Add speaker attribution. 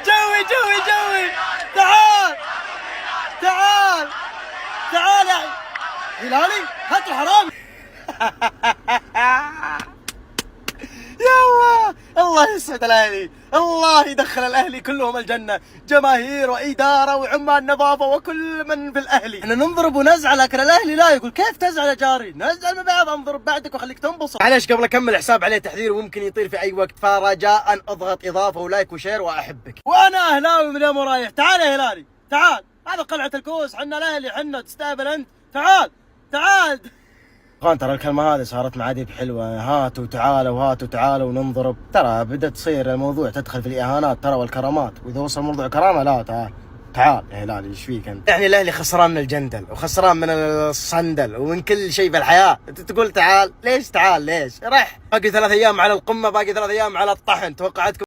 Speaker 1: جوي جوي جوي. تعال تعال تعال يا هلالي، هات الحرامي. يا الله، الله يسعد الاهلي، الله يدخل الاهلي كلهم الجنه، جماهير واداره وعمال نظافه وكل من في الاهلي. احنا ننضرب ونزعل، لكن الاهلي لا، يقول كيف تزعل يا جاري؟ نزعل من بعض، انضرب بعدك وخليك تنبسط. معليش قبل اكمل، حساب عليه تحذير وممكن يطير في اي وقت، فرجاء اضغط اضافه ولايك وشير واحبك. وانا اهلاوي من يوم رايح. تعال يا هلالي تعال، هذا قلعه الكوس، حنا الاهلي، حنا تستقبل انت. تعال تعال. اخوان ترى الكلمة هذه صارت معادي بحلوة، هاتوا تعالوا هاتوا تعالوا وننضرب، ترى بدأت تصير الموضوع تدخل في الإهانات ترى والكرامات، وإذا وصل موضوع كرامة لا، تعال تعال يا هلالي ايش فيك انت؟ يعني الاهلي خسران من الجندل وخسران من الصندل ومن كل شيء في الحياة، انت تقول تعال؟ ليش تعال؟ ليش؟ رح باقي 3 ايام على القمة، باقي 3 ايام على الطحن، توقعتكم